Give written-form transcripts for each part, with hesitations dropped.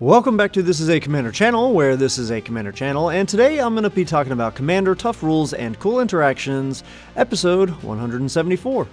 Welcome back to This Is a Commander channel, where this is a Commander channel, and today I'm going to be talking about Commander Tough Rules and Cool Interactions, episode 174.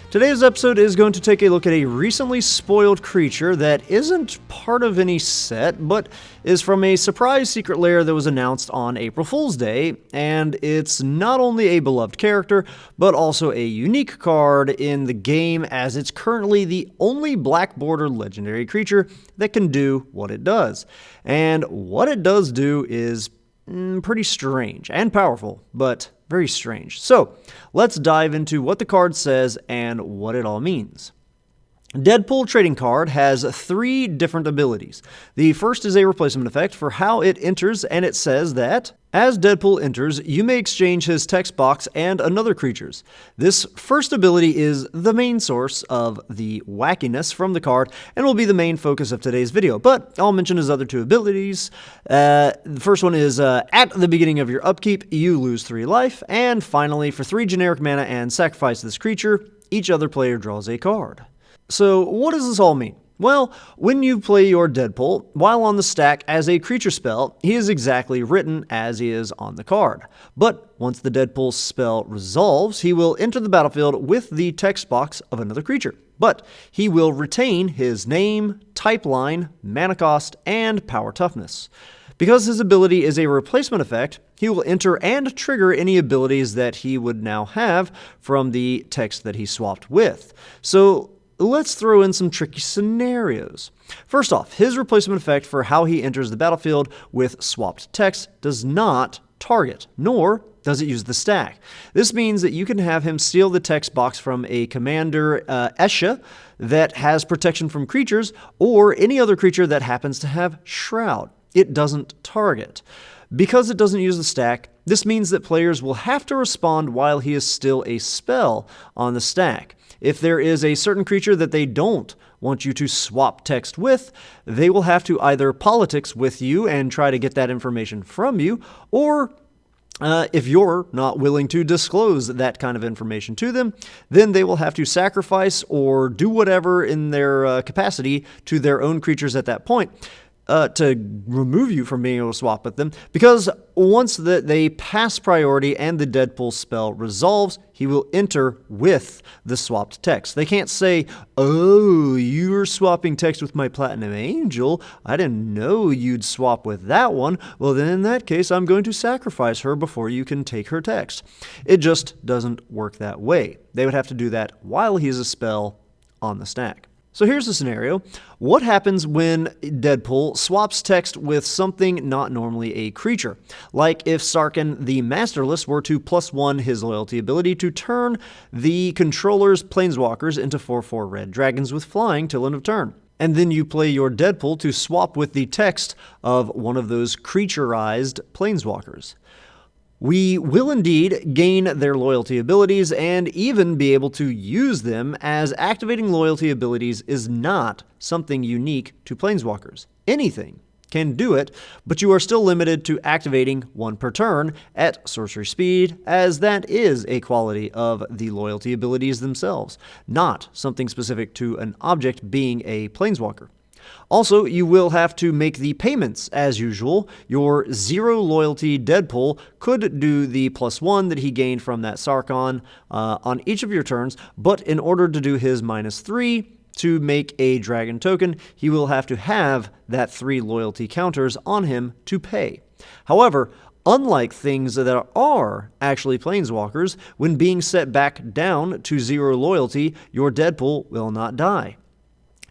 Today's episode is going to take a look at a recently spoiled creature that isn't part of any set, but is from a surprise secret lair that was announced on April Fool's Day, and it's not only a beloved character, but also a unique card in the game, as it's currently the only black border legendary creature that can do what it does. And what it does do is pretty strange and powerful, but very strange. So let's dive into what the card says and what it all means. Deadpool trading card has 3 different abilities. The first is a replacement effect for how it enters, and it says that as Deadpool enters, you may exchange his text box and another creature's. This first ability is the main source of the wonkiness from the card and will be the main focus of today's video, but I'll mention his other 2 abilities. The first one is at the beginning of your upkeep, you lose 3 life, and finally, for 3 generic mana and sacrifice this creature, each other player draws a card. So what does this all mean? Well, when you play your Deadpool, while on the stack as a creature spell, he is exactly written as he is on the card. But once the Deadpool spell resolves, he will enter the battlefield with the text box of another creature. But he will retain his name, type line, mana cost, and power toughness. Because his ability is a replacement effect, he will enter and trigger any abilities that he would now have from the text that he swapped with. So let's throw in some tricky scenarios. First off, his replacement effect for how he enters the battlefield with swapped text does not target, nor does it use the stack. This means that you can have him steal the text box from a commander Esha that has protection from creatures, or any other creature that happens to have Shroud. It doesn't target. Because it doesn't use the stack, this means that players will have to respond while he is still a spell on the stack. If there is a certain creature that they don't want you to swap text with, they will have to either politics with you and try to get that information from you, or if you're not willing to disclose that kind of information to them, then they will have to sacrifice or do whatever in their capacity to their own creatures at that point to remove you from being able to swap with them, because once they pass priority and the Deadpool spell resolves, he will enter with the swapped text. They can't say, "Oh, you're swapping text with my Platinum Angel. I didn't know you'd swap with that one. Well, then in that case, I'm going to sacrifice her before you can take her text." It just doesn't work that way. They would have to do that while he's a spell on the stack. So here's the scenario. What happens when Deadpool swaps text with something not normally a creature? Like if Sarkhan the Masterless were to +1 his loyalty ability to turn the controller's planeswalkers into 4/4 red dragons with flying till end of turn. And then you play your Deadpool to swap with the text of one of those creaturized planeswalkers. We will indeed gain their loyalty abilities and even be able to use them, as activating loyalty abilities is not something unique to planeswalkers. Anything can do it, but you are still limited to activating 1 per turn at sorcery speed, as that is a quality of the loyalty abilities themselves, not something specific to an object being a planeswalker. Also, you will have to make the payments as usual. Your 0 loyalty Deadpool could do the +1 that he gained from that Sarkhan on each of your turns, but in order to do his -3 to make a dragon token, he will have to have that 3 loyalty counters on him to pay. However, unlike things that are actually planeswalkers, when being set back down to 0 loyalty, your Deadpool will not die.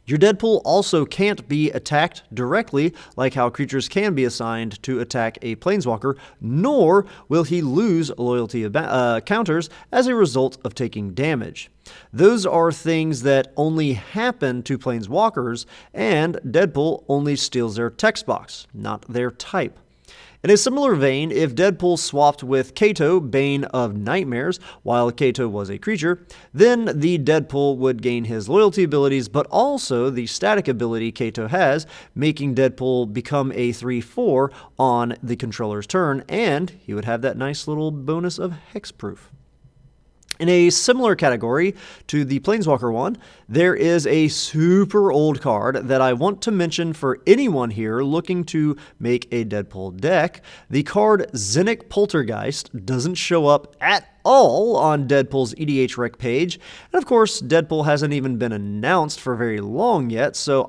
Your Deadpool also can't be attacked directly, like how creatures can be assigned to attack a planeswalker, nor will he lose loyalty counters as a result of taking damage. Those are things that only happen to planeswalkers, and Deadpool only steals their text box, not their type. In a similar vein, if Deadpool swapped with Kato, Bane of Nightmares, while Kato was a creature, then the Deadpool would gain his loyalty abilities, but also the static ability Kato has, making Deadpool become a 3/4 on the controller's turn, and he would have that nice little bonus of hexproof. In a similar category to the Planeswalker one, there is a super old card that I want to mention for anyone here looking to make a Deadpool deck. The card Xenic Poltergeist doesn't show up at all on Deadpool's EDHREC page, and of course, Deadpool hasn't even been announced for very long yet, so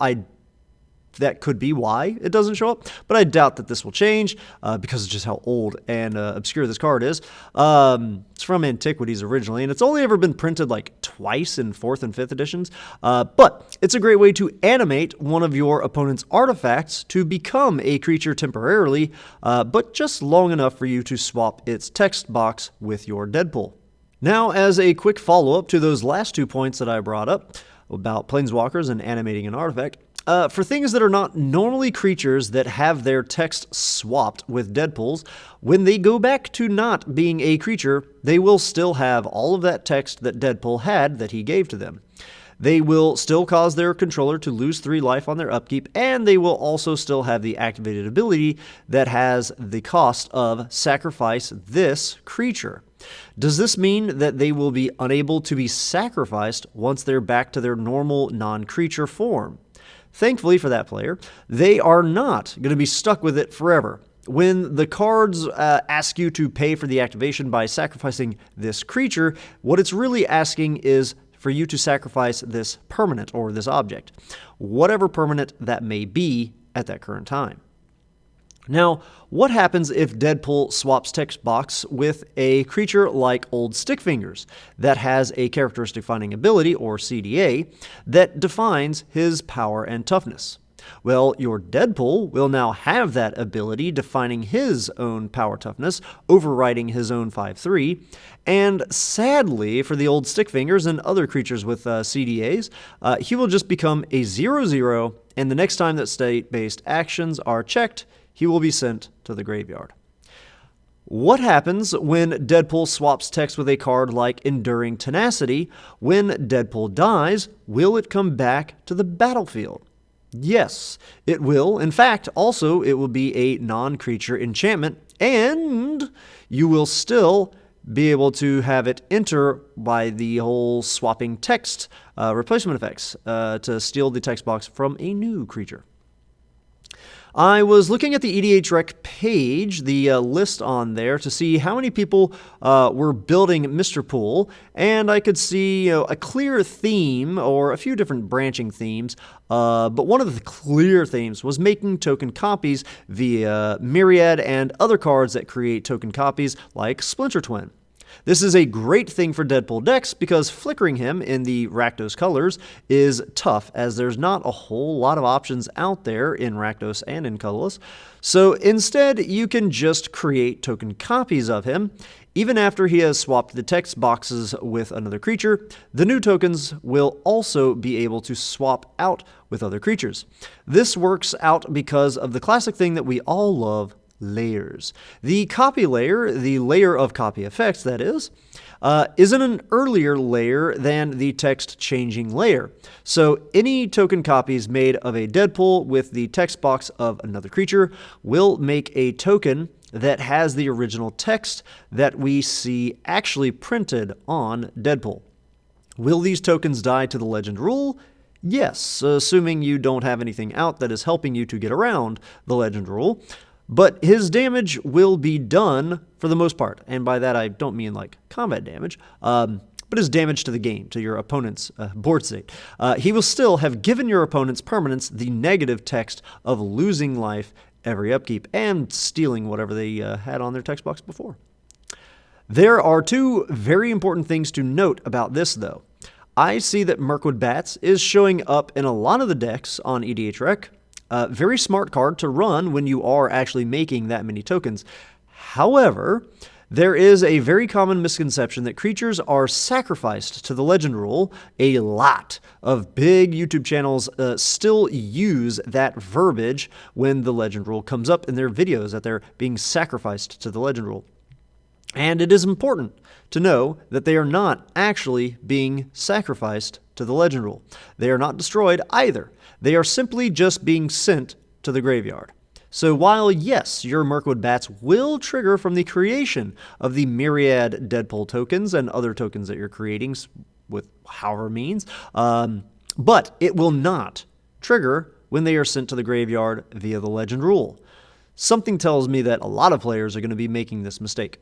that could be why it doesn't show up, but I doubt that this will change because of just how old and obscure this card is. It's from Antiquities originally, and it's only ever been printed like twice in 4th and 5th editions, but it's a great way to animate one of your opponent's artifacts to become a creature temporarily, but just long enough for you to swap its text box with your Deadpool. Now, as a quick follow-up to those last 2 points that I brought up about Planeswalkers and animating an artifact, for things that are not normally creatures that have their text swapped with Deadpool's, when they go back to not being a creature, they will still have all of that text that Deadpool had that he gave to them. They will still cause their controller to lose 3 life on their upkeep, and they will also still have the activated ability that has the cost of sacrifice this creature. Does this mean that they will be unable to be sacrificed once they're back to their normal non-creature form? Thankfully for that player, they are not going to be stuck with it forever. When the cards ask you to pay for the activation by sacrificing this creature, what it's really asking is for you to sacrifice this permanent or this object, whatever permanent that may be at that current time. Now, what happens if Deadpool swaps text box with a creature like Old Stickfingers that has a characteristic defining ability, or CDA, that defines his power and toughness? Well, your Deadpool will now have that ability defining his own power toughness, overriding his own 5/3, and sadly for the Old Stickfingers and other creatures with CDAs, he will just become a 0/0, and the next time that state-based actions are checked, he will be sent to the graveyard. What happens when Deadpool swaps text with a card like Enduring Tenacity? When Deadpool dies, will it come back to the battlefield? Yes, it will. In fact, also, it will be a non-creature enchantment, and you will still be able to have it enter by the whole swapping text replacement effects to steal the text box from a new creature. I was looking at the EDHREC page, the list on there, to see how many people were building Mr. Pool, and I could see a clear theme, or a few different branching themes, but one of the clear themes was making token copies via Myriad and other cards that create token copies like Splinter Twin. This is a great thing for Deadpool decks because flickering him in the Rakdos colors is tough, as there's not a whole lot of options out there in Rakdos and in colorless. So instead, you can just create token copies of him. Even after he has swapped the text boxes with another creature, the new tokens will also be able to swap out with other creatures. This works out because of the classic thing that we all love, layers. The copy layer, the layer of copy effects that is in an earlier layer than the text changing layer. So any token copies made of a Deadpool with the text box of another creature will make a token that has the original text that we see actually printed on Deadpool. Will these tokens die to the legend rule? Yes, assuming you don't have anything out that is helping you to get around the legend rule. But his damage will be done for the most part, and by that I don't mean like combat damage, but his damage to the game, to your opponent's board state. He will still have given your opponent's permanents the negative text of losing life every upkeep and stealing whatever they had on their text box before. There are 2 very important things to note about this, though. I see that Mirkwood Bats is showing up in a lot of the decks on EDHREC. Very smart card to run when you are actually making that many tokens. However, there is a very common misconception that creatures are sacrificed to the legend rule. A lot of big YouTube channels still use that verbiage when the legend rule comes up in their videos, that they're being sacrificed to the legend rule. And it is important to know that they are not actually being sacrificed to the legend rule. They are not destroyed either. They are simply just being sent to the graveyard. So while, yes, your Mirkwood Bats will trigger from the creation of the myriad Deadpool tokens and other tokens that you're creating with however means, but it will not trigger when they are sent to the graveyard via the legend rule. Something tells me that a lot of players are going to be making this mistake.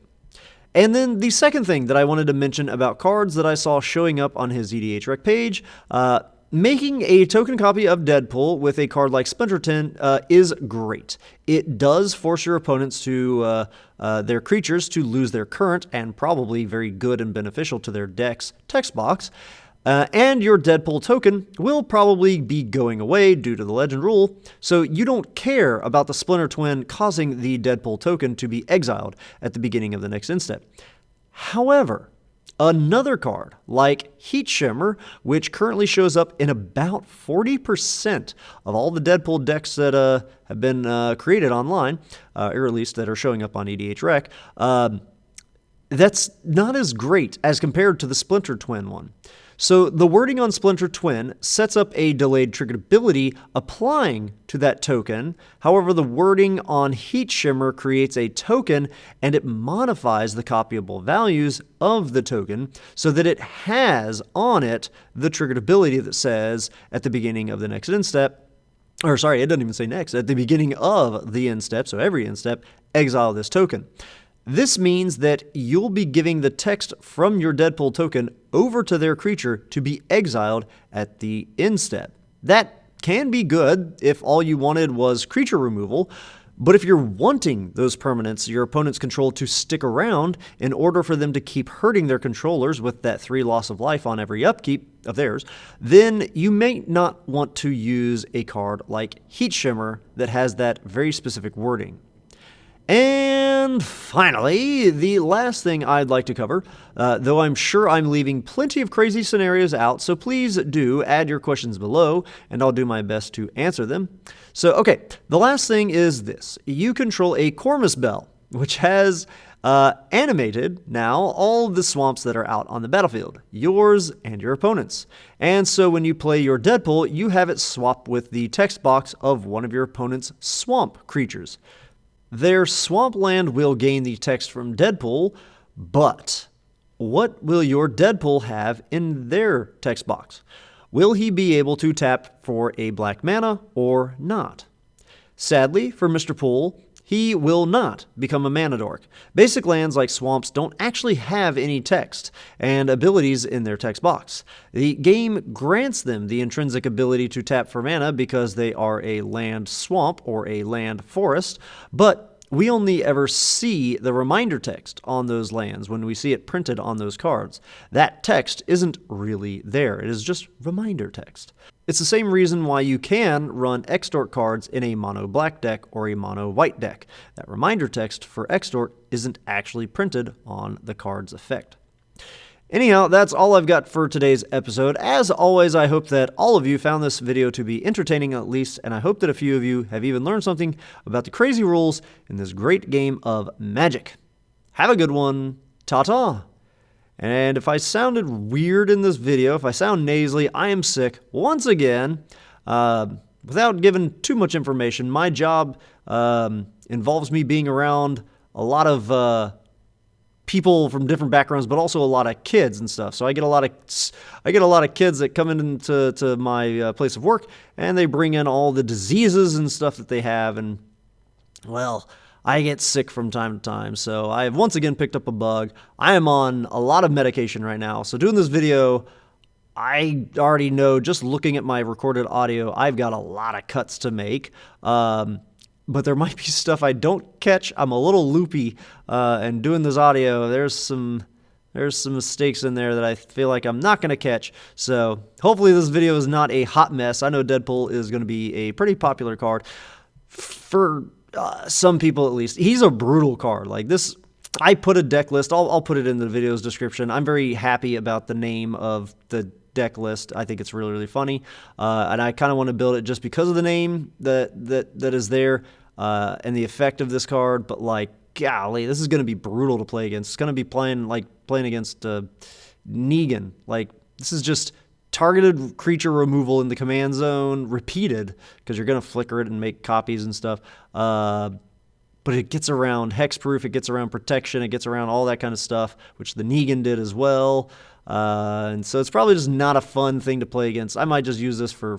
And then the second thing that I wanted to mention about cards that I saw showing up on his EDH Rec page, making a token copy of Deadpool with a card like Splinter is great. It does force your opponents to their creatures to lose their current and probably very good and beneficial to their deck's text box. And your Deadpool token will probably be going away due to the legend rule, so you don't care about the Splinter Twin causing the Deadpool token to be exiled at the beginning of the next end step. However, another card like Heat Shimmer, which currently shows up in about 40% of all the Deadpool decks that have been created online, or at least that are showing up on EDH Rec, that's not as great as compared to the Splinter Twin one. So the wording on Splinter Twin sets up a delayed triggered ability applying to that token. However, the wording on Heat Shimmer creates a token and it modifies the copyable values of the token so that it has on it the triggered ability that says at the beginning of the next end step, or sorry, it doesn't even say next, at the beginning of the end step, so every end step, exile this token. This means that you'll be giving the text from your Deadpool token over to their creature to be exiled at the end step. That can be good if all you wanted was creature removal, but if you're wanting those permanents your opponents control to stick around in order for them to keep hurting their controllers with that 3 loss of life on every upkeep of theirs, then you may not want to use a card like Heat Shimmer that has that very specific wording. And finally, the last thing I'd like to cover, though I'm sure I'm leaving plenty of crazy scenarios out, so please do add your questions below, and I'll do my best to answer them. So, okay, the last thing is this. You control a Cormus Bell, which has animated now all the swamps that are out on the battlefield, yours and your opponent's. And so when you play your Deadpool, you have it swap with the text box of one of your opponent's swamp creatures. Their swampland will gain the text from Deadpool, but what will your Deadpool have in their text box? Will he be able to tap for a black mana or not? Sadly, for Mr. Pool, he will not become a mana dork. Basic lands like swamps don't actually have any text and abilities in their text box. The game grants them the intrinsic ability to tap for mana because they are a land swamp or a land forest, but we only ever see the reminder text on those lands when we see it printed on those cards. That text isn't really there. It is just reminder text. It's the same reason why you can run Extort cards in a mono black deck or a mono white deck. That reminder text for Extort isn't actually printed on the card's effect. Anyhow, that's all I've got for today's episode. As always, I hope that all of you found this video to be entertaining at least, and I hope that a few of you have even learned something about the crazy rules in this great game of Magic. Have a good one. Ta-ta! And if I sounded weird in this video, if I sound nasally, I am sick once again. Without giving too much information, my job involves me being around a lot of people from different backgrounds, but also a lot of kids and stuff. So I get a lot of kids that come into my place of work, and they bring in all the diseases and stuff that they have, and well, I get sick from time to time, so I have once again picked up a bug. I am on a lot of medication right now, so doing this video, I already know, just looking at my recorded audio, I've got a lot of cuts to make, but there might be stuff I don't catch. I'm a little loopy, and doing this audio, there's some mistakes in there that I feel like I'm not going to catch, so hopefully this video is not a hot mess. I know Deadpool is going to be a pretty popular card for some people at least. He's a brutal card. Like this, I put a deck list. I'll put it in the video's description. I'm very happy about the name of the deck list. I think it's really, really funny. And I kind of want to build it just because of the name that is there and the effect of this card. But like, golly, this is going to be brutal to play against. It's going to be playing against Negan. Like, this is just targeted creature removal in the command zone, repeated, because you're going to flicker it and make copies and stuff. But it gets around hexproof, it gets around protection, it gets around all that kind of stuff, which the Negan did as well. And so it's probably just not a fun thing to play against. I might just use this for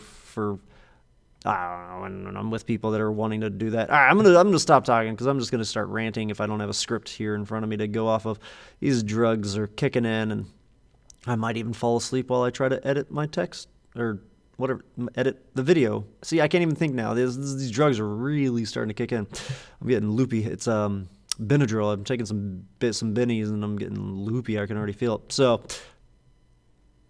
I don't know, when I'm with people that are wanting to do that. All right, I'm gonna stop talking because I'm just gonna start ranting if I don't have a script here in front of me to go off of. These drugs are kicking in, and I might even fall asleep while I try to edit my text or whatever, edit the video. See, I can't even think now. These drugs are really starting to kick in. I'm getting loopy. It's Benadryl. I'm taking some bennies, and I'm getting loopy. I can already feel it. So,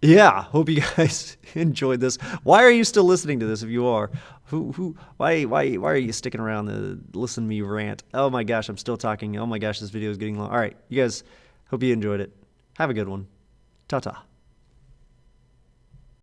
yeah, hope you guys enjoyed this. Why are you still listening to this if you are? Why are you sticking around to listen to me rant? Oh my gosh, I'm still talking. Oh my gosh, this video is getting long. All right, you guys, hope you enjoyed it. Have a good one. Ta-ta.